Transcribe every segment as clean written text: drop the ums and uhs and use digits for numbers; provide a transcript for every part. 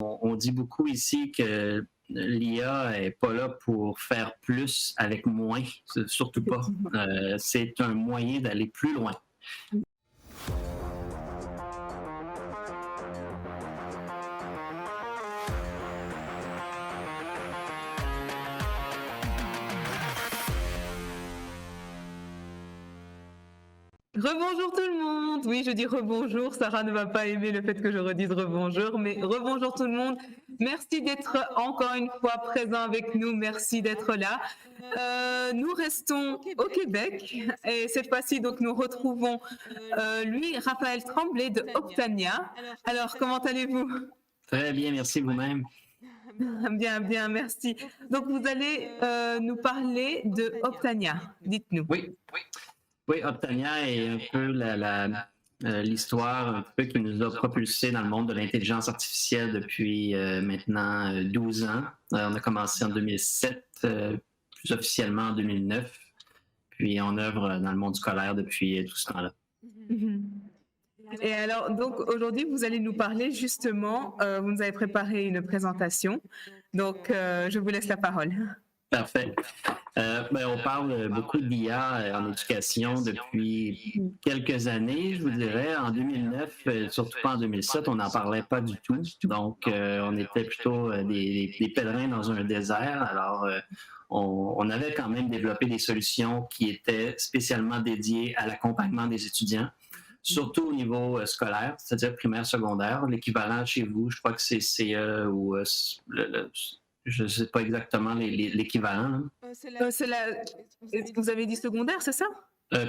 On dit beaucoup ici que l'IA n'est pas là pour faire plus avec moins, surtout pas. C'est un moyen d'aller plus loin. Rebonjour tout le monde. Oui, je dis rebonjour. Sarah ne va pas aimer le fait que je redise rebonjour, mais rebonjour tout le monde. Merci d'être encore une fois présent avec nous. Merci d'être là. Nous restons au Québec et cette fois-ci, donc, nous retrouvons lui, Raphaël Tremblay de Optania. Alors, comment allez-vous? Très bien, merci vous-même. Bien, bien, merci. Donc, vous allez nous parler de Optania. Dites-nous. Oui, Optania est un peu l'histoire un peu qui nous a propulsés dans le monde de l'intelligence artificielle depuis maintenant 12 ans. On a commencé en 2007, plus officiellement en 2009, puis on œuvre dans le monde scolaire depuis tout ce temps-là. Et alors, donc aujourd'hui, vous allez nous parler justement, vous nous avez préparé une présentation, donc je vous laisse la parole. Parfait. On parle beaucoup d'IA en éducation depuis quelques années, je vous dirais. En 2009, surtout pas en 2007, on n'en parlait pas du tout. Donc, on était plutôt des pèlerins dans un désert. Alors, on avait quand même développé des solutions qui étaient spécialement dédiées à l'accompagnement des étudiants, surtout au niveau scolaire, c'est-à-dire primaire, secondaire. L'équivalent chez vous, je crois que c'est CE ou je ne sais pas exactement l'équivalent. Vous avez dit secondaire, c'est ça?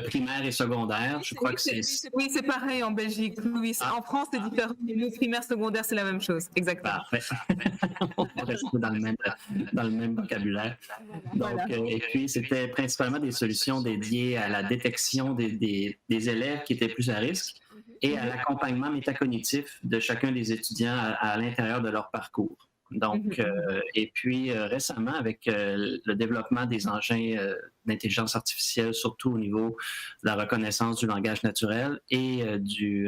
Primaire et secondaire, je crois que c'est... Oui, c'est pareil en Belgique. Oui, en France, c'est différent. Le primaire, secondaire, c'est la même chose, exactement. Parfait. On va rester dans le même vocabulaire. Donc, voilà. Et puis, c'était principalement des solutions dédiées à la détection des élèves qui étaient plus à risque et à l'accompagnement métacognitif de chacun des étudiants à l'intérieur de leur parcours. Donc, et puis récemment, avec le développement des engins d'intelligence artificielle, surtout au niveau de la reconnaissance du langage naturel et du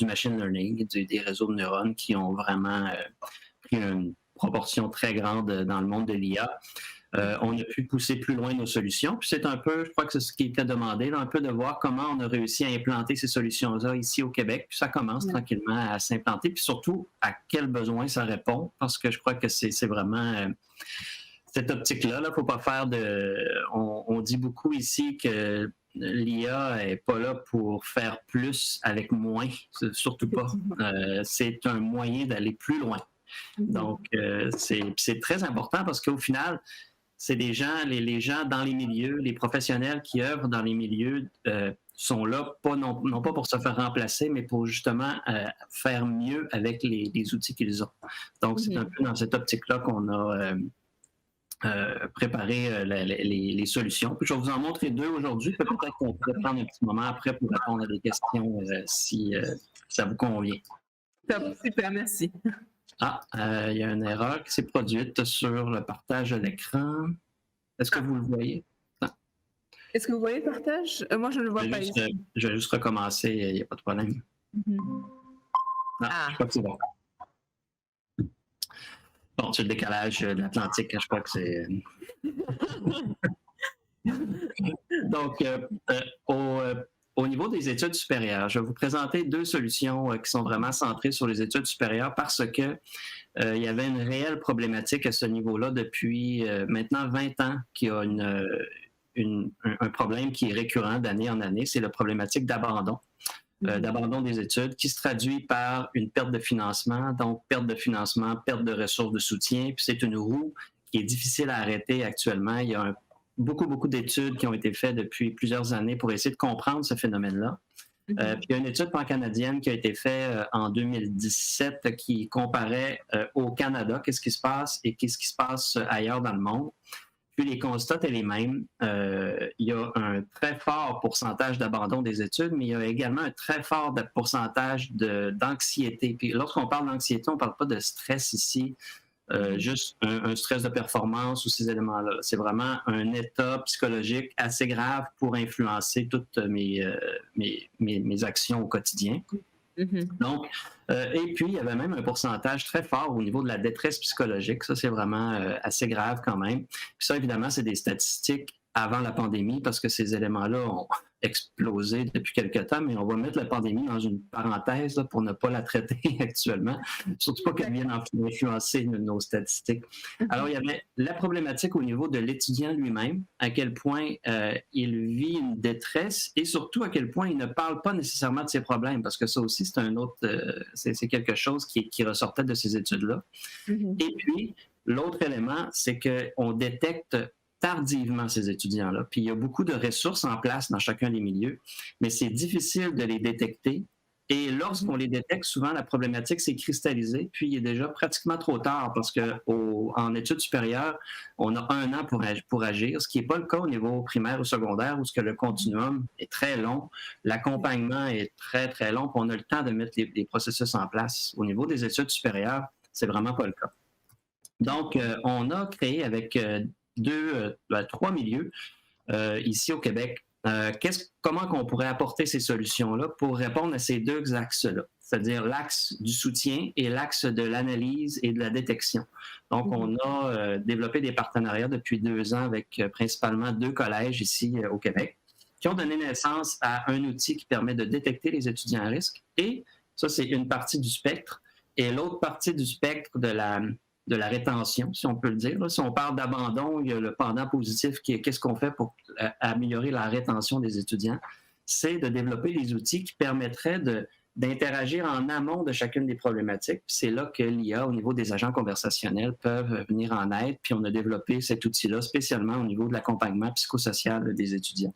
machine learning, des réseaux de neurones qui ont vraiment pris une proportion très grande dans le monde de l'IA, on a pu pousser plus loin nos solutions. Puis c'est un peu, je crois que c'est ce qui était demandé, là, un peu de voir comment on a réussi à implanter ces solutions-là ici au Québec. Puis ça commence tranquillement à s'implanter. Puis surtout, à quels besoins ça répond, parce que je crois que c'est vraiment cette optique-là. Il ne faut pas faire de... On dit beaucoup ici que l'IA n'est pas là pour faire plus avec moins, surtout pas. C'est un moyen d'aller plus loin. Donc, c'est très important parce qu'au final, c'est des gens, les gens dans les milieux, les professionnels qui œuvrent dans les milieux sont là, non pas pour se faire remplacer, mais pour justement faire mieux avec les outils qu'ils ont. Donc, c'est un peu dans cette optique-là qu'on a préparé les solutions. Puis, je vais vous en montrer deux aujourd'hui. Peut-être qu'on pourrait prendre un petit moment après pour répondre à des questions si ça vous convient. Top, super, merci. Il y a une erreur qui s'est produite sur le partage de l'écran. Est-ce que vous le voyez? Non. Est-ce que vous voyez le partage? Moi, je ne le vois pas ici. Je vais juste recommencer, il n'y a pas de problème. Non, je crois que c'est bon. Bon, c'est le décalage de l'Atlantique, je crois que c'est... Donc, au niveau des études supérieures, je vais vous présenter deux solutions qui sont vraiment centrées sur les études supérieures parce que il y avait une réelle problématique à ce niveau-là depuis maintenant 20 ans qu'il y a un problème qui est récurrent d'année en année, c'est la problématique d'abandon. D'abandon des études qui se traduit par une perte de financement, donc perte de financement, perte de ressources de soutien, puis c'est une roue qui est difficile à arrêter actuellement. Il y a beaucoup d'études qui ont été faites depuis plusieurs années pour essayer de comprendre ce phénomène-là. Puis il y a une étude pan-canadienne qui a été faite en 2017 qui comparait au Canada qu'est-ce qui se passe et qu'est-ce qui se passe ailleurs dans le monde. Puis les constats étaient les mêmes. Il y a un très fort pourcentage d'abandon des études, mais il y a également un très fort pourcentage d'anxiété. Puis lorsqu'on parle d'anxiété, on ne parle pas de stress ici. Juste un stress de performance ou ces éléments-là. C'est vraiment un état psychologique assez grave pour influencer toutes mes actions au quotidien. Donc, et puis, il y avait même un pourcentage très fort au niveau de la détresse psychologique. Ça, c'est vraiment assez grave quand même. Puis ça, évidemment, c'est des statistiques avant la pandémie parce que ces éléments-là ont explosé depuis quelque temps, mais on va mettre la pandémie dans une parenthèse là, pour ne pas la traiter actuellement, surtout pas qu'elle vienne influencer nos statistiques. Alors, il y avait la problématique au niveau de l'étudiant lui-même, à quel point il vit une détresse et surtout à quel point il ne parle pas nécessairement de ses problèmes, parce que ça aussi, c'est un autre, c'est quelque chose qui ressortait de ces études-là. Et puis, l'autre élément, c'est qu'on détecte tardivement ces étudiants-là. Puis il y a beaucoup de ressources en place dans chacun des milieux, mais c'est difficile de les détecter. Et lorsqu'on les détecte, souvent la problématique s'est cristallisée, puis il est déjà pratiquement trop tard parce qu'en études supérieures, on a 1 an pour agir, ce qui n'est pas le cas au niveau primaire ou secondaire où ce que le continuum est très long, l'accompagnement est très, très long, puis on a le temps de mettre les processus en place. Au niveau des études supérieures, c'est vraiment pas le cas. Donc, on a créé avec 3 milieux ici au Québec. Comment qu'on pourrait apporter ces solutions-là pour répondre à ces 2 axes-là, c'est-à-dire l'axe du soutien et l'axe de l'analyse et de la détection. Donc, on a développé des partenariats depuis 2 ans avec principalement 2 collèges ici au Québec qui ont donné naissance à un outil qui permet de détecter les étudiants à risque. Et ça, c'est une partie du spectre. Et l'autre partie du spectre de la rétention, si on peut le dire. Là, si on parle d'abandon, il y a le pendant positif qui est qu'est-ce qu'on fait pour améliorer la rétention des étudiants. C'est de développer des outils qui permettraient d'interagir en amont de chacune des problématiques. Puis c'est là que l'IA, au niveau des agents conversationnels, peuvent venir en aide. Puis on a développé cet outil-là spécialement au niveau de l'accompagnement psychosocial des étudiants.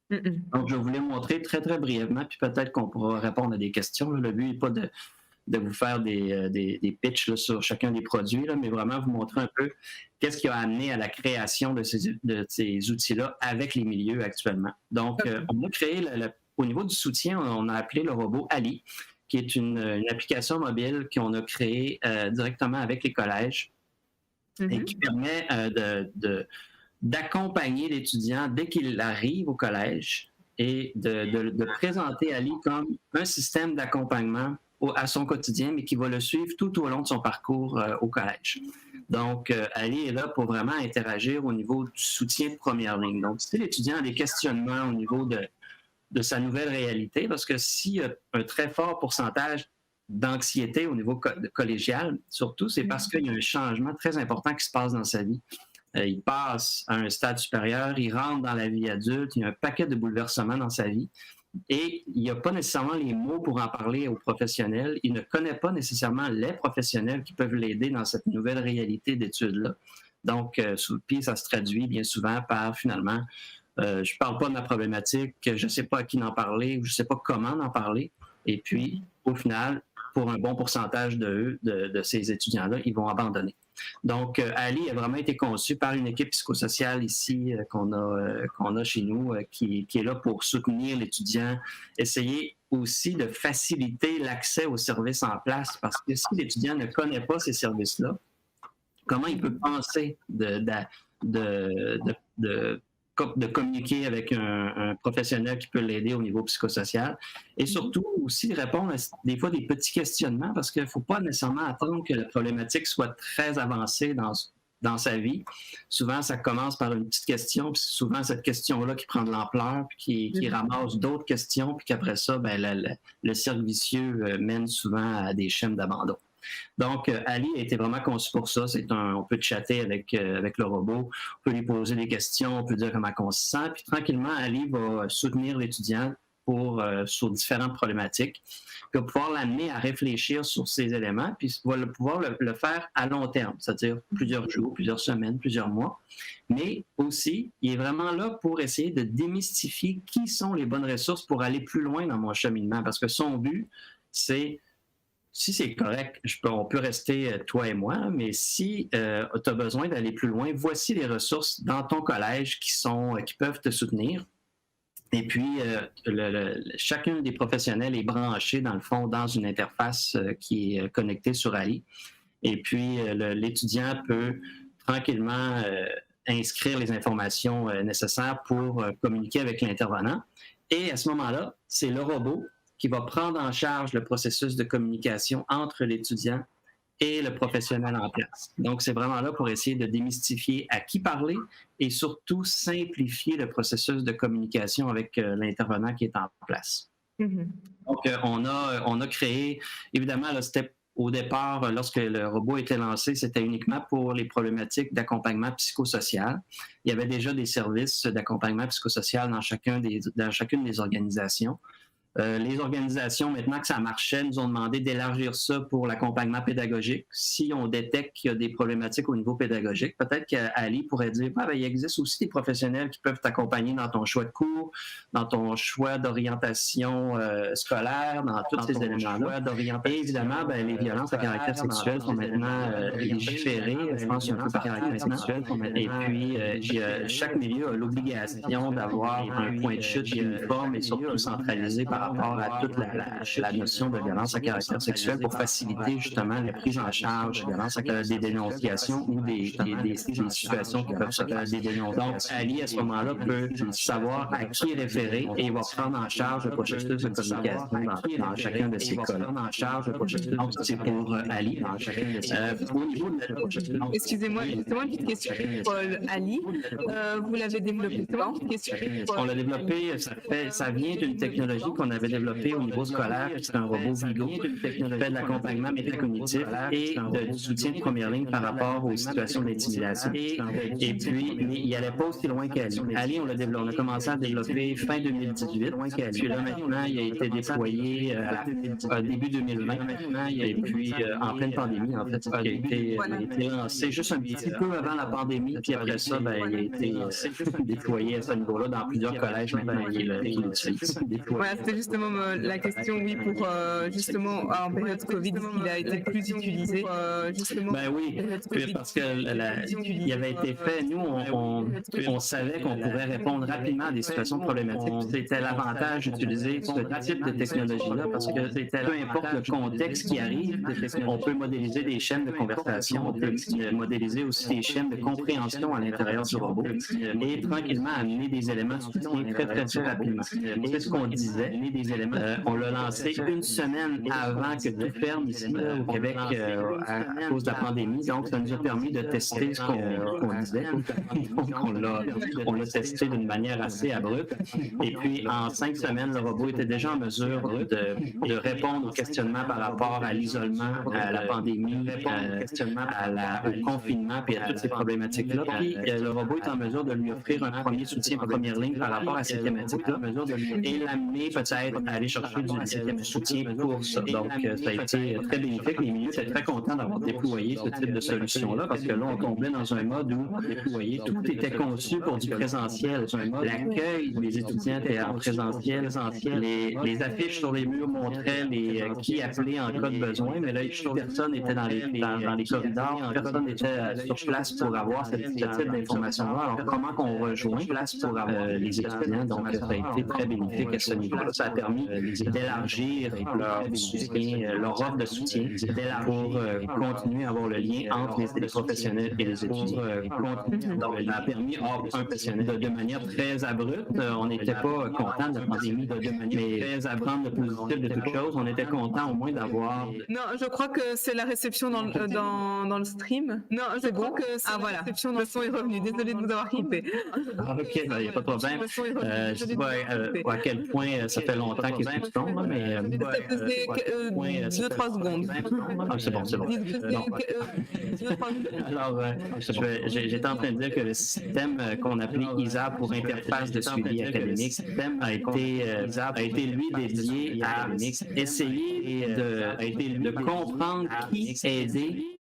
Donc, je voulais montrer très, très brièvement, puis peut-être qu'on pourra répondre à des questions. Le but n'est pas de vous faire des pitchs là, sur chacun des produits, là, mais vraiment vous montrer un peu qu'est-ce qui a amené à la création de ces outils-là avec les milieux actuellement. Donc, on a créé, au niveau du soutien, on a appelé le robot Ali, qui est une application mobile qu'on a créée directement avec les collèges et qui permet d'accompagner l'étudiant dès qu'il arrive au collège et de présenter Ali comme un système d'accompagnement à son quotidien, mais qui va le suivre tout au long de son parcours au collège. Donc, Ali est là pour vraiment interagir au niveau du soutien de première ligne. Donc, si l'étudiant a des questionnements au niveau de sa nouvelle réalité, parce que s'il y a un très fort pourcentage d'anxiété au niveau collégial, surtout, c'est parce qu'il y a un changement très important qui se passe dans sa vie. Il passe à un stade supérieur, il rentre dans la vie adulte, il y a un paquet de bouleversements dans sa vie. Et il n'y a pas nécessairement les mots pour en parler aux professionnels. Il ne connaît pas nécessairement les professionnels qui peuvent l'aider dans cette nouvelle réalité d'études-là. Donc, puis ça se traduit bien souvent par, finalement, je ne parle pas de ma problématique, je ne sais pas à qui en parler, je ne sais pas comment en parler. Et puis, au final, pour un bon pourcentage de ces étudiants-là, ils vont abandonner. Donc, Ali a vraiment été conçu par une équipe psychosociale ici qu'on a chez nous, qui est là pour soutenir l'étudiant, essayer aussi de faciliter l'accès aux services en place, parce que si l'étudiant ne connaît pas ces services-là, comment il peut penser de communiquer avec un professionnel qui peut l'aider au niveau psychosocial et surtout aussi répondre à des fois des petits questionnements parce qu'il ne faut pas nécessairement attendre que la problématique soit très avancée dans sa vie. Souvent, ça commence par une petite question, puis souvent cette question-là qui prend de l'ampleur, puis qui ramasse d'autres questions, puis qu'après ça, le cercle vicieux mène souvent à des chaînes d'abandon. Donc, Ali a été vraiment conçu pour ça. On peut chatter avec le robot, on peut lui poser des questions, on peut dire comment on se sent. Puis tranquillement, Ali va soutenir l'étudiant sur différentes problématiques, puis va pouvoir l'amener à réfléchir sur ces éléments, puis va pouvoir le faire à long terme, c'est-à-dire plusieurs jours, plusieurs semaines, plusieurs mois. Mais aussi, il est vraiment là pour essayer de démystifier qui sont les bonnes ressources pour aller plus loin dans mon cheminement, parce que son but, c'est si c'est correct, on peut rester toi et moi, mais si tu as besoin d'aller plus loin, voici les ressources dans ton collège qui peuvent te soutenir. Et puis, chacun des professionnels est branché, dans le fond, dans une interface qui est connectée sur Ali. Et puis, l'étudiant peut tranquillement inscrire les informations nécessaires pour communiquer avec l'intervenant. Et à ce moment-là, c'est le robot qui va prendre en charge le processus de communication entre l'étudiant et le professionnel en place. Donc, c'est vraiment là pour essayer de démystifier à qui parler et surtout simplifier le processus de communication avec l'intervenant qui est en place. Donc, on a créé, évidemment, là, c'était au départ, lorsque le robot a été lancé, c'était uniquement pour les problématiques d'accompagnement psychosocial. Il y avait déjà des services d'accompagnement psychosocial dans chacune des organisations. Les organisations, maintenant que ça marchait, nous ont demandé d'élargir ça pour l'accompagnement pédagogique. Si on détecte qu'il y a des problématiques au niveau pédagogique, peut-être qu'Ali pourrait dire il existe aussi des professionnels qui peuvent t'accompagner dans ton choix de cours, dans ton choix d'orientation scolaire, dans tous ces éléments-là. Et évidemment, les violences à caractère sexuel sont maintenant légiférées. Je pense qu'il y a un peu par caractère sexuel. Et puis, chaque milieu a l'obligation d'avoir un point de chute uniforme et surtout centralisé par rapport à toute la notion de violence à caractère sexuel pour faciliter justement la prise en charge des dénonciations ou des situations qui peuvent se faire des dénonciations. Donc, Ali, à ce moment-là, peut savoir à qui référer et va prendre en charge le processus de communication dans chacun de ces cas. Donc, c'est pour Ali. Excusez-moi, justement, une petite question pour Ali. Vous l'avez développé comment? On l'a développé, ça vient d'une technologie qu'on avait développé au niveau scolaire, c'est un robot Vigo qui fait de l'accompagnement métacognitif et du soutien de première ligne par rapport aux situations d'intimidation. Et puis, il n'allait pas aussi loin qu'Ali. Ali, on a commencé à le développer fin 2018. Puis là, maintenant, il a été déployé début 2020. Et puis, en pleine pandémie, en fait, il a été lancé juste un petit peu avant la pandémie. Puis après ça, il a été déployé à ce niveau-là dans plusieurs collèges maintenant qui l'utilisent. Voilà, c'était justement la question, oui, pour justement en période Covid, il a été plus utilisé. Oui, parce qu'il avait été fait, nous, on savait qu'on pourrait répondre rapidement à des situations problématiques. C'était l'avantage d'utiliser ce type de technologie-là parce que peu importe le contexte qui arrive, on peut modéliser des chaînes de conversation, on peut modéliser aussi des chaînes de compréhension à l'intérieur du robot et tranquillement amener des éléments de soutien très rapidement. Et c'est ce qu'on disait. On l'a lancé une semaine avant que tout ferme ici au Québec à cause de la pandémie. Donc, ça nous a permis de tester ce qu'on disait. Donc, on l'a testé d'une manière assez abrupte. Et puis, en 5 semaines, le robot était déjà en mesure de répondre aux questionnements par rapport à l'isolement, à la pandémie, au confinement, puis à toutes ces problématiques-là. Puis, le robot est en mesure de lui offrir un premier soutien en première ligne par rapport à ces thématiques-là et l'amener peut-être à aller chercher du soutien pour ça. Donc, ça a été très bénéfique. Les milieux étaient très contents d'avoir déployé ce type de solution-là parce que là, on tombait dans un mode où tout était conçu pour du présentiel. L'accueil des étudiants était en présentiel. Les affiches sur les murs montraient qui appelait en cas de besoin, mais là, personne n'était dans les corridors, personne n'était sur place pour avoir ce type d'information-là. Alors, comment qu'on rejoint les étudiants? Donc, ça a été très bénéfique à ce niveau-là. Ça a permis d'élargir leur offre de soutien pour continuer à avoir le lien entre les professionnels et les étudiants. Donc, ça a permis, de manière très abrupte, on n'était pas content de la pandémie, mais très apprendre le positif de toute chose, on était content au moins d'avoir... Non, je crois que c'est la réception dans le stream. Non, c'est bon que c'est la réception dans le son est revenu. Désolée de vous avoir coupé. OK, il n'y a pas de problème. Je ne sais pas à quel point ça fait longtemps qu'il est tombe, mais... Ça faisait 2-3 secondes. C'est bon. Alors, j'étais en train de dire que le système qu'on appelait ISA pour interface de suivi académique a été lui dédié à essayer de comprendre qui aider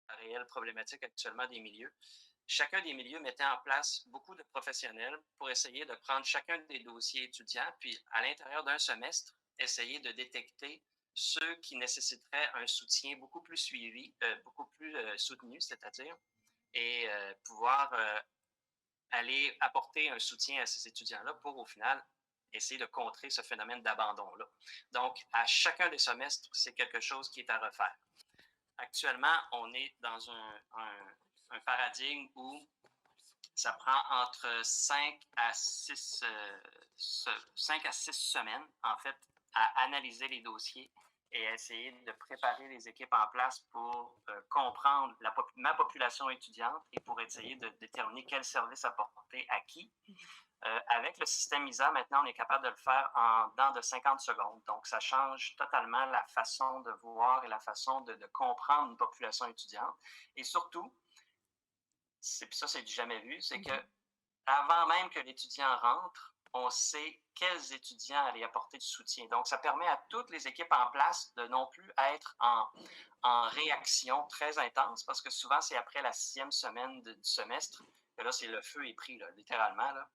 la réelle problématique actuellement des milieux. Chacun des milieux mettait en place beaucoup de professionnels pour essayer de prendre chacun des dossiers étudiants, puis à l'intérieur d'un semestre, essayer de détecter ceux qui nécessiteraient un soutien beaucoup plus suivi, beaucoup plus soutenu, c'est-à-dire, et pouvoir aller apporter un soutien à ces étudiants-là pour, au final, essayer de contrer ce phénomène d'abandon-là. Donc, à chacun des semestres, c'est quelque chose qui est à refaire. Actuellement, on est dans un paradigme où Ça prend entre 5 à 6 semaines, en fait, à analyser les dossiers et à essayer de préparer les équipes en place pour comprendre ma population étudiante et pour essayer de déterminer quel service apporter à qui. Avec le système ISA, maintenant, on est capable de le faire en dans de 50 secondes. Donc, ça change totalement la façon de voir et la façon de comprendre une population étudiante. Et surtout, ça, c'est du jamais vu, c'est que avant même que l'étudiant rentre, on sait quels étudiants allaient apporter du soutien. Donc, ça permet à toutes les équipes en place de non plus être en réaction très intense, parce que souvent, c'est après la 6e semaine du semestre que là, c'est le feu est pris, là, littéralement, là,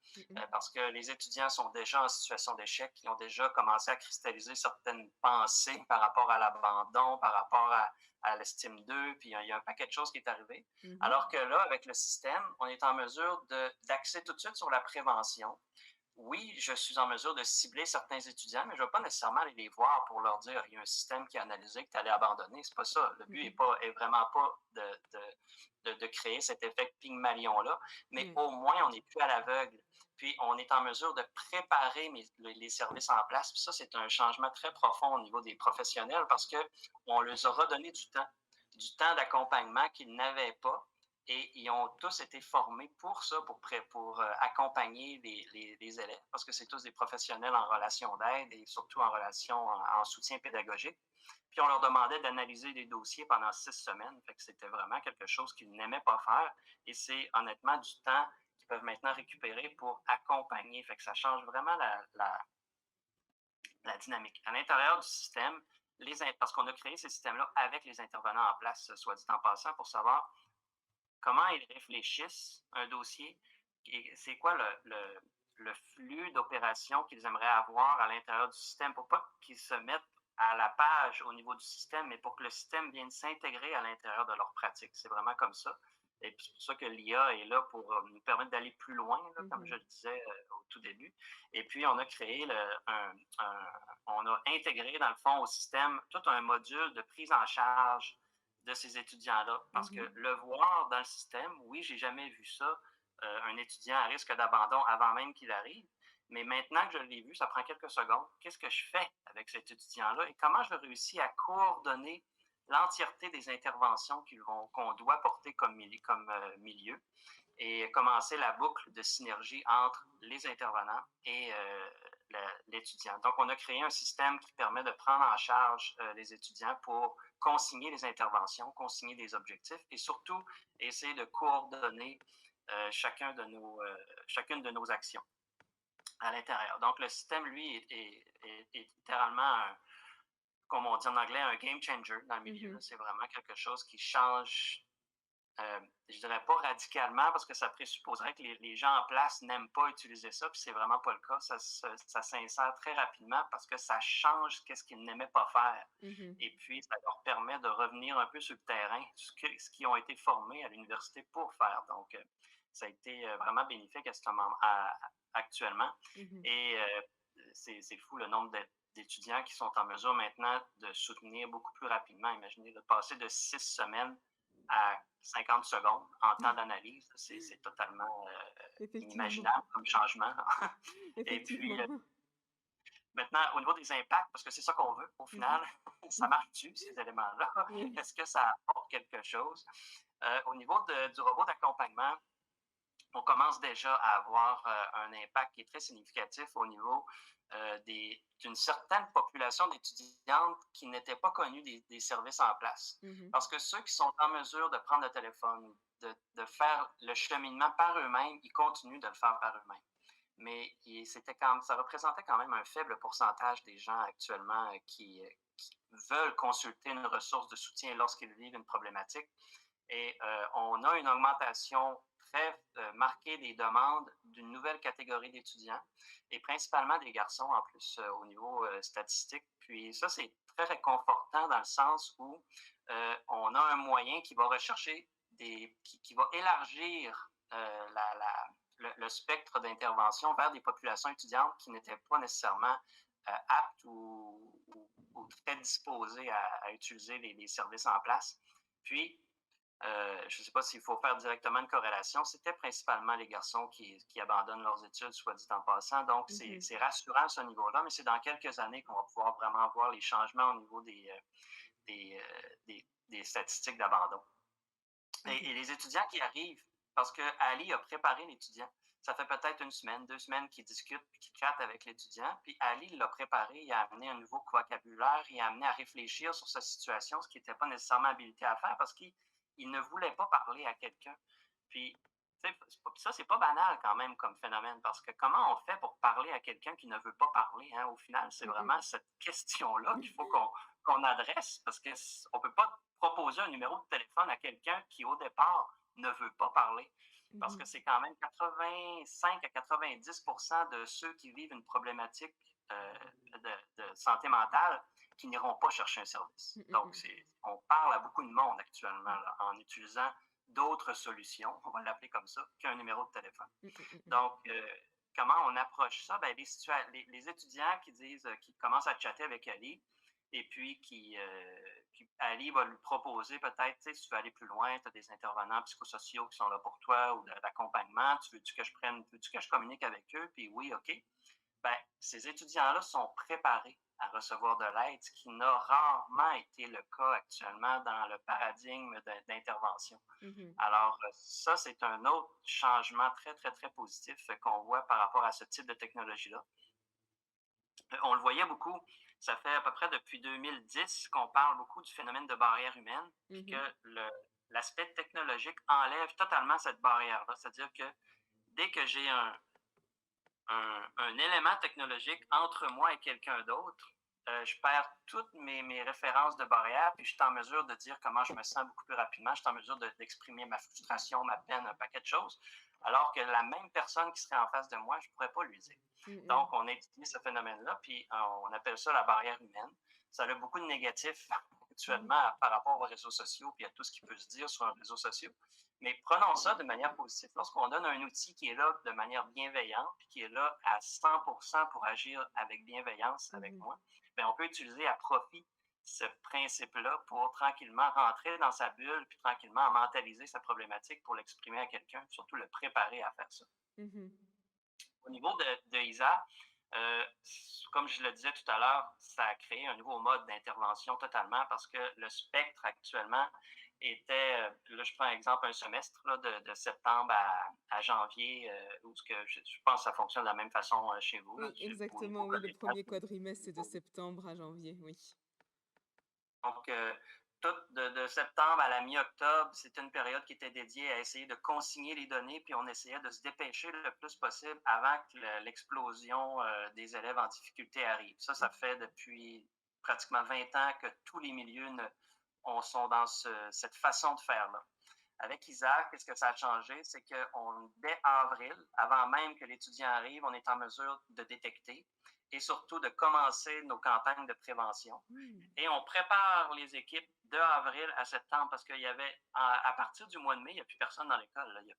parce que les étudiants sont déjà en situation d'échec, ils ont déjà commencé à cristalliser certaines pensées par rapport à l'abandon, par rapport à l'estime d'eux, puis il y a un paquet de choses qui est arrivé. Alors que là, avec le système, on est en mesure d'axer tout de suite sur la prévention. Oui, je suis en mesure de cibler certains étudiants, mais je ne vais pas nécessairement aller les voir pour leur dire il y a un système qui a analysé que tu allais abandonner. C'est pas ça. Le but est vraiment pas de créer cet effet Pygmalion-là, mais au moins, on n'est plus à l'aveugle. Puis, on est en mesure de préparer les services en place. Puis ça, c'est un changement très profond au niveau des professionnels parce qu'on leur a redonné du temps d'accompagnement qu'ils n'avaient pas. Et ils ont tous été formés pour ça, pour accompagner les élèves, parce que c'est tous des professionnels en relation d'aide et surtout en soutien pédagogique. Puis on leur demandait d'analyser des dossiers pendant 6 semaines. Fait que c'était vraiment quelque chose qu'ils n'aimaient pas faire. Et c'est honnêtement du temps qu'ils peuvent maintenant récupérer pour accompagner. Fait que ça change vraiment la dynamique. À l'intérieur du système, parce qu'on a créé ces systèmes-là avec les intervenants en place, soit dit en passant, pour savoir comment ils réfléchissent un dossier et c'est quoi le flux d'opérations qu'ils aimeraient avoir à l'intérieur du système pour pas qu'ils se mettent à la page au niveau du système, mais pour que le système vienne s'intégrer à l'intérieur de leur pratique. C'est vraiment comme ça. Et puis c'est pour ça que l'IA est là pour nous permettre d'aller plus loin, là, comme je le disais au tout début. Et puis, on a créé, on a intégré, dans le fond, au système tout un module de prise en charge de ces étudiants-là. Parce que le voir dans le système, oui, j'ai jamais vu ça, un étudiant à risque d'abandon avant même qu'il arrive. Mais maintenant que je l'ai vu, ça prend quelques secondes. Qu'est-ce que je fais avec cet étudiant-là et comment je réussis à coordonner l'entièreté des interventions qu'on doit porter comme milieu et commencer la boucle de synergie entre les intervenants et l'étudiant. Donc, on a créé un système qui permet de prendre en charge les étudiants pour consigner les interventions, consigner des objectifs et surtout essayer de coordonner chacune de nos actions à l'intérieur. Donc, le système, lui, est littéralement, comme on dit en anglais, un game changer dans le milieu. C'est vraiment quelque chose qui change, je dirais pas radicalement, parce que ça présupposerait que les gens en place n'aiment pas utiliser ça, puis c'est vraiment pas le cas. Ça s'insère très rapidement parce que ça change ce qu'ils n'aimaient pas faire. Et puis, ça leur permet de revenir un peu sur le terrain, ce qu'ils ont été formés à l'université pour faire. Donc, ça a été vraiment bénéfique actuellement. Et c'est fou le nombre d'étudiants qui sont en mesure maintenant de soutenir beaucoup plus rapidement. Imaginez de passer de 6 semaines à 50 secondes en temps d'analyse. C'est totalement inimaginable comme changement. Et puis, maintenant, au niveau des impacts, parce que c'est ça qu'on veut, au final, ça marche-tu, ces éléments-là? Est-ce que ça apporte quelque chose? Au niveau du robot d'accompagnement, on commence déjà à avoir un impact qui est très significatif au niveau d'une certaine population d'étudiantes qui n'étaient pas connues des services en place. Parce que ceux qui sont en mesure de prendre le téléphone, de faire le cheminement par eux-mêmes, ils continuent de le faire par eux-mêmes. Mais ça représentait quand même un faible pourcentage des gens actuellement qui veulent consulter une ressource de soutien lorsqu'ils vivent une problématique. Et on a une augmentation très marquée des demandes d'une nouvelle catégorie d'étudiants et principalement des garçons en plus au niveau statistique. Puis ça, c'est très réconfortant dans le sens où on a un moyen qui va rechercher qui va élargir le spectre d'intervention vers des populations étudiantes qui n'étaient pas nécessairement aptes ou très disposées à utiliser les services en place. Puis, Je ne sais pas s'il faut faire directement une corrélation. C'était principalement les garçons qui abandonnent leurs études, soit dit en passant. Donc, c'est rassurant à ce niveau-là, mais c'est dans quelques années qu'on va pouvoir vraiment voir les changements au niveau des statistiques d'abandon. Et les étudiants qui arrivent, parce que Ali a préparé l'étudiant. Ça fait peut-être une semaine, 2 semaines qu'il discute, qu'il chatte avec l'étudiant. Puis Ali l'a préparé, il a amené un nouveau vocabulaire, il a amené à réfléchir sur sa situation, ce qu'il n'était pas nécessairement habilité à faire parce qu'il ne voulait pas parler à quelqu'un. Puis, ça, c'est pas banal quand même comme phénomène parce que comment on fait pour parler à quelqu'un qui ne veut pas parler? Hein? Au final, c'est vraiment cette question-là qu'il faut qu'on adresse parce qu'on ne peut pas proposer un numéro de téléphone à quelqu'un qui, au départ, ne veut pas parler. Parce que c'est quand même 85 à 90% de ceux qui vivent une problématique de santé mentale qui n'iront pas chercher un service. Donc, on parle à beaucoup de monde actuellement là, en utilisant d'autres solutions, on va l'appeler comme ça, qu'un numéro de téléphone. Donc, comment on approche ça? Ben, les étudiants qui commencent à chatter avec Ali, et puis Ali va lui proposer peut-être, tu sais, si tu veux aller plus loin, tu as des intervenants psychosociaux qui sont là pour toi ou d'accompagnement, veux-tu que je communique avec eux? Puis oui, OK. Ben, ces étudiants-là sont préparés à recevoir de l'aide, ce qui n'a rarement été le cas actuellement dans le paradigme d'intervention. Alors, ça, c'est un autre changement très, très, très positif qu'on voit par rapport à ce type de technologie-là. On le voyait beaucoup, ça fait à peu près depuis 2010 qu'on parle beaucoup du phénomène de barrière humaine, puis que l'aspect technologique enlève totalement cette barrière-là. C'est-à-dire que dès que j'ai un élément technologique entre moi et quelqu'un d'autre, je perds toutes mes références de barrière, puis je suis en mesure de dire comment je me sens beaucoup plus rapidement, je suis en mesure d'exprimer ma frustration, ma peine, un paquet de choses, alors que la même personne qui serait en face de moi, je ne pourrais pas lui dire. Donc, on a étudié ce phénomène-là, puis on appelle ça la barrière humaine. Ça a beaucoup de négatifs actuellement par rapport aux réseaux sociaux, puis à tout ce qui peut se dire sur un réseau social. Mais prenons ça de manière positive. Lorsqu'on donne un outil qui est là de manière bienveillante, puis qui est là à 100% pour agir avec bienveillance avec moi, bien, on peut utiliser à profit ce principe-là pour tranquillement rentrer dans sa bulle, puis tranquillement mentaliser sa problématique pour l'exprimer à quelqu'un, surtout le préparer à faire ça. Au niveau de ISA, comme je le disais tout à l'heure, ça a créé un nouveau mode d'intervention totalement parce que le spectre actuellement était, là je prends un exemple, un semestre là, de septembre à janvier, où je pense que ça fonctionne de la même façon chez vous. Oui, Là, exactement, oui, le premier quadrimestre, c'est de septembre à janvier, oui. Donc, tout de septembre à la mi-octobre, c'était une période qui était dédiée à essayer de consigner les données, puis on essayait de se dépêcher le plus possible avant que l'explosion des élèves en difficulté arrive. Ça fait depuis pratiquement 20 ans que tous les milieux sont dans cette façon de faire-là. Avec Isaac, qu'est-ce que ça a changé? C'est que dès avril, avant même que l'étudiant arrive, on est en mesure de détecter et surtout de commencer nos campagnes de prévention. Et on prépare les équipes de avril à septembre parce qu'il y avait, à partir du mois de mai, il n'y a plus personne dans l'école. Là. Il y a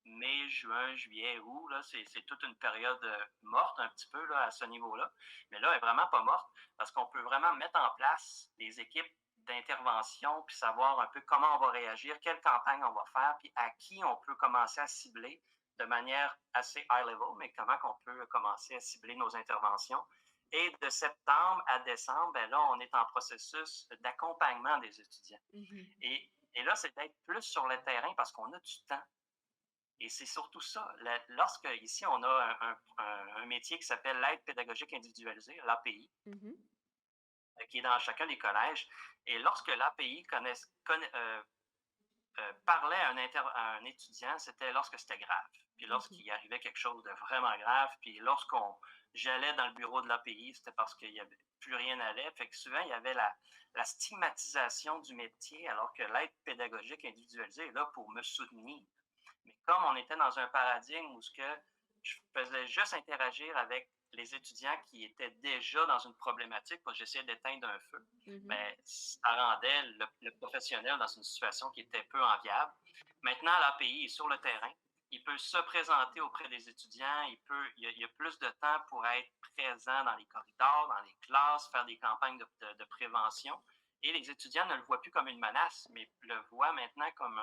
mai, juin, juillet, août, là, c'est toute une période morte un petit peu là, à ce niveau-là. Mais là, elle n'est vraiment pas morte parce qu'on peut vraiment mettre en place des équipes d'intervention, puis savoir un peu comment on va réagir, quelle campagne on va faire, puis à qui on peut commencer à cibler de manière assez high level, mais comment on peut commencer à cibler nos interventions. Et de septembre à décembre, ben là, on est en processus d'accompagnement des étudiants. Et là, c'est d'être plus sur le terrain parce qu'on a du temps. Et c'est surtout ça. Lorsque, ici, on a un métier qui s'appelle l'aide pédagogique individualisée, l'API, qui est dans chacun des collèges. Et lorsque l'API parlait à un étudiant, c'était lorsque c'était grave. Puis lorsqu'il arrivait quelque chose de vraiment grave, puis j'allais dans le bureau de l'API, c'était parce qu'il n'y avait plus rien à aller. Fait que souvent, il y avait la stigmatisation du métier, alors que l'aide pédagogique individualisée est là pour me soutenir. Mais comme on était dans un paradigme où je faisais juste interagir avec les étudiants qui étaient déjà dans une problématique parce que j'essayais d'éteindre un feu, mais ça rendait le professionnel dans une situation qui était peu enviable. Maintenant, l'API est sur le terrain. Il peut se présenter auprès des étudiants. Il y a plus de temps pour être présent dans les corridors, dans les classes, faire des campagnes de prévention. et les étudiants ne le voient plus comme une menace, mais le voient maintenant comme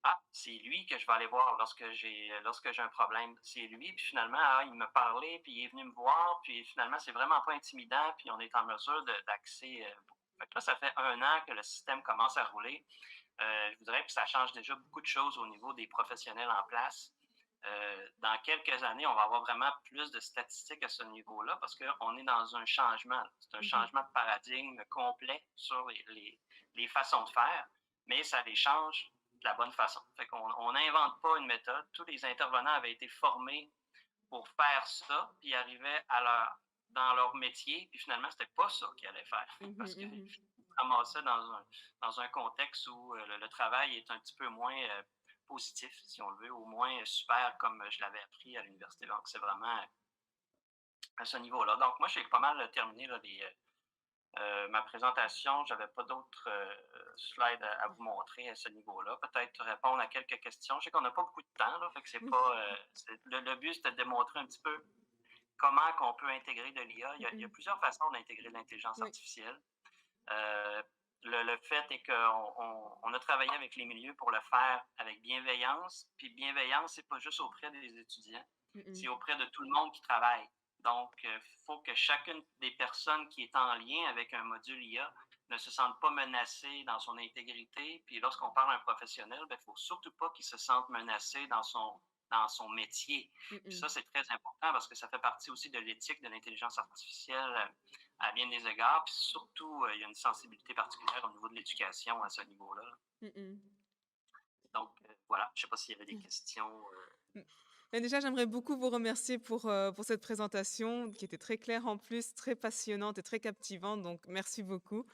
ah, c'est lui que je vais aller voir lorsque j'ai un problème. C'est lui, puis finalement, il m'a parlé, puis il est venu me voir, puis finalement, c'est vraiment pas intimidant, puis on est en mesure d'accéder. Fait que là, ça fait 1 an que le système commence à rouler. Je voudrais que ça change déjà beaucoup de choses au niveau des professionnels en place. Dans quelques années, on va avoir vraiment plus de statistiques à ce niveau-là parce qu'on est dans un changement. C'est un changement de paradigme complet sur les façons de faire, mais ça les change de la bonne façon. Fait qu'on n'invente pas une méthode. Tous les intervenants avaient été formés pour faire ça, puis arrivaient dans leur métier, puis finalement, c'était pas ça qu'ils allaient faire parce qu'ils se ramassaient dans un contexte où le travail est un petit peu moins positif, si on le veut, au moins super comme je l'avais appris à l'université. Donc, c'est vraiment à ce niveau-là. Donc, moi, j'ai pas mal terminé là, ma présentation. Je n'avais pas d'autres slides à vous montrer à ce niveau-là. Peut-être répondre à quelques questions. Je sais qu'on n'a pas beaucoup de temps, là, fait que c'est pas. Le but, c'était de démontrer un petit peu comment on peut intégrer de l'IA. Il y a plusieurs façons d'intégrer l'intelligence artificielle. Le fait est qu'on a travaillé avec les milieux pour le faire avec bienveillance. Puis bienveillance, c'est pas juste auprès des étudiants, c'est auprès de tout le monde qui travaille. Donc, il faut que chacune des personnes qui est en lien avec un module IA ne se sente pas menacée dans son intégrité. Puis lorsqu'on parle à un professionnel, il ne faut surtout pas qu'il se sente menacé dans son métier. Puis ça, c'est très important parce que ça fait partie aussi de l'éthique de l'intelligence artificielle à bien des égards. Puis surtout, il y a une sensibilité particulière au niveau de l'éducation à ce niveau-là. Donc, voilà, je ne sais pas s'il y avait des questions. Mais déjà, j'aimerais beaucoup vous remercier pour cette présentation qui était très claire en plus, très passionnante et très captivante. Donc, merci beaucoup.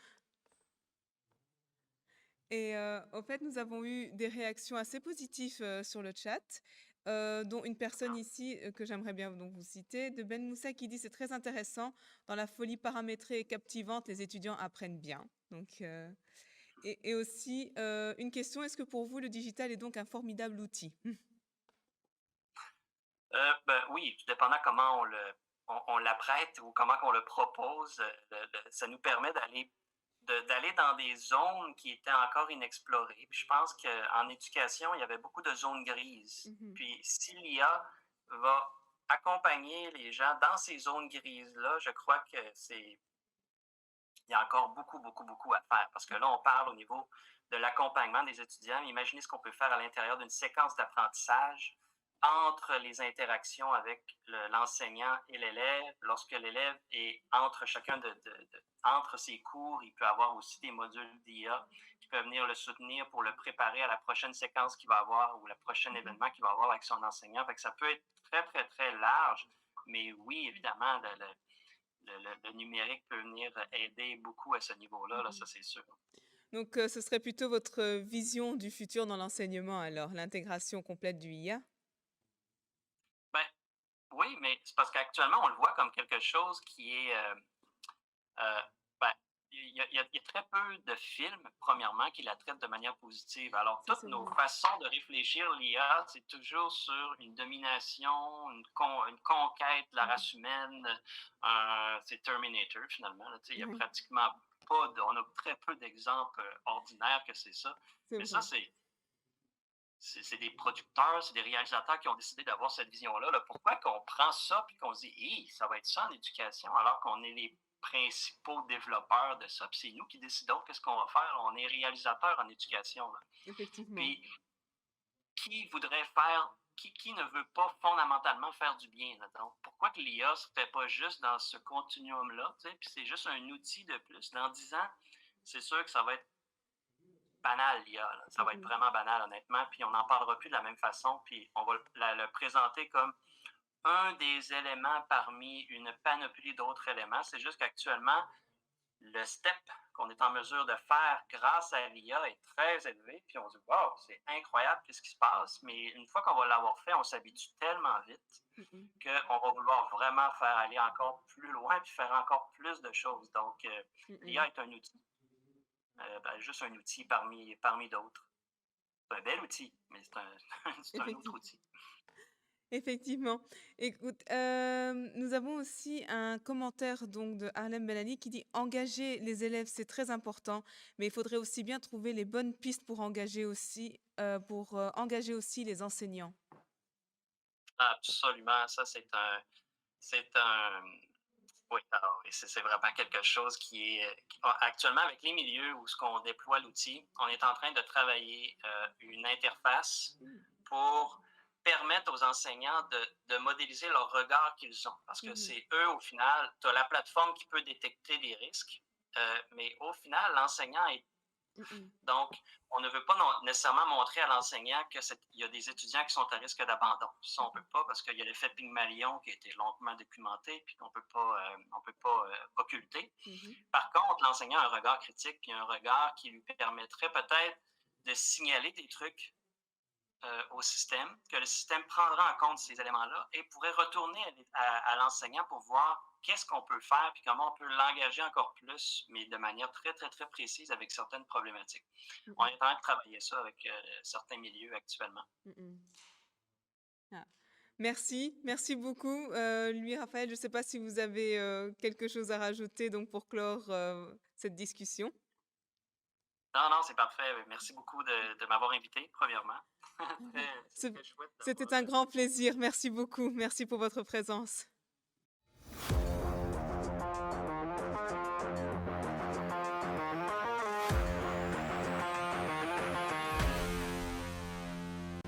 Et en fait, nous avons eu des réactions assez positives sur le chat, dont une personne ici que j'aimerais bien donc vous citer, de Ben Moussa qui dit c'est très intéressant. Dans la folie paramétrée et captivante, les étudiants apprennent bien. Donc, et aussi une question, est-ce que pour vous, le digital est donc un formidable outil? Oui, tout dépendant comment on l'apprête ou comment on le propose, ça nous permet d'aller dans des zones qui étaient encore inexplorées. Puis je pense qu'en éducation, il y avait beaucoup de zones grises. Puis si l'IA va accompagner les gens dans ces zones grises-là, je crois que il y a encore beaucoup, beaucoup, beaucoup à faire. Parce que là, on parle au niveau de l'accompagnement des étudiants. Imaginez ce qu'on peut faire à l'intérieur d'une séquence d'apprentissage entre les interactions avec l'enseignant et l'élève. Lorsque l'élève est entre entre ses cours, il peut avoir aussi des modules d'IA qui peuvent venir le soutenir pour le préparer à la prochaine séquence qu'il va avoir ou le prochain événement qu'il va avoir avec son enseignant. Fait que ça peut être très, très, très large. Mais oui, évidemment, le numérique peut venir aider beaucoup à ce niveau-là, là, ça c'est sûr. Donc, ce serait plutôt votre vision du futur dans l'enseignement alors, l'intégration complète du IA? Ben, oui, mais c'est parce qu'actuellement, on le voit comme quelque chose qui est. Ben, il y a très peu de films, premièrement, qui la traitent de manière positive. Alors, toutes nos façons de réfléchir l'IA, c'est toujours sur une domination, une conquête de la race humaine. C'est Terminator, finalement. Là, il y a pratiquement pas on a très peu d'exemples ordinaires que c'est ça. Mais ça, c'est des producteurs, c'est des réalisateurs qui ont décidé d'avoir cette vision-là. Là. Pourquoi qu'on prend ça et qu'on se dit, ça va être ça en éducation, alors qu'on est les principaux développeurs de ça, puis c'est nous qui décidons qu'est-ce qu'on va faire. On est réalisateurs en éducation. Là. Effectivement. Puis, qui voudrait faire, qui ne veut pas fondamentalement faire du bien? Là? Donc, pourquoi que l'IA ne serait pas juste dans ce continuum-là? Puis c'est juste un outil de plus. Dans 10 ans, c'est sûr que ça va être banal, l'IA. Là. Ça va être vraiment banal, honnêtement. Puis on n'en parlera plus de la même façon. Puis on va le présenter comme un des éléments parmi une panoplie d'autres éléments. C'est juste qu'actuellement, le step qu'on est en mesure de faire grâce à l'IA est très élevé. Puis on se dit, wow, c'est incroyable ce qui se passe. Mais une fois qu'on va l'avoir fait, on s'habitue tellement vite qu'on va vouloir vraiment faire aller encore plus loin puis faire encore plus de choses. Donc, l'IA est un outil. Juste un outil parmi d'autres. C'est un bel outil, mais c'est un autre outil. Effectivement. Écoute, nous avons aussi un commentaire donc de Harlem Bellani qui dit: «Engager les élèves, c'est très important, mais il faudrait aussi bien trouver les bonnes pistes pour engager aussi les enseignants». Absolument, ça c'est un, oui, alors oui, c'est vraiment quelque chose qui est actuellement avec les milieux où ce qu'on déploie l'outil, on est en train de travailler une interface Mmh. pour permettre aux enseignants de modéliser leur regard qu'ils ont. Parce que Mmh. c'est eux, au final, tu as la plateforme qui peut détecter des risques, mais au final, l'enseignant est Mmh. donc, on ne veut pas nécessairement montrer à l'enseignant qu'il y a des étudiants qui sont à risque d'abandon. Ça, on ne peut pas parce qu'il y a l'effet Pygmalion qui a été longuement documenté puis qu'on on peut pas occulter. Mmh. Par contre, l'enseignant a un regard critique puis un regard qui lui permettrait peut-être de signaler des trucs au système, que le système prendra en compte ces éléments-là et pourrait retourner à l'enseignant pour voir qu'est-ce qu'on peut faire puis comment on peut l'engager encore plus, mais de manière très, très, très précise avec certaines problématiques. Mmh On mh. est en train de travailler ça avec certains milieux actuellement. Mmh. Ah. Merci, merci beaucoup, lui, Raphaël. Je ne sais pas si vous avez, quelque chose à rajouter donc pour clore, cette discussion? Non, non, c'est parfait. Merci beaucoup de m'avoir invité, premièrement. C'est Ce très chouette d'avoir. C'était un grand plaisir. Merci beaucoup. Merci pour votre présence.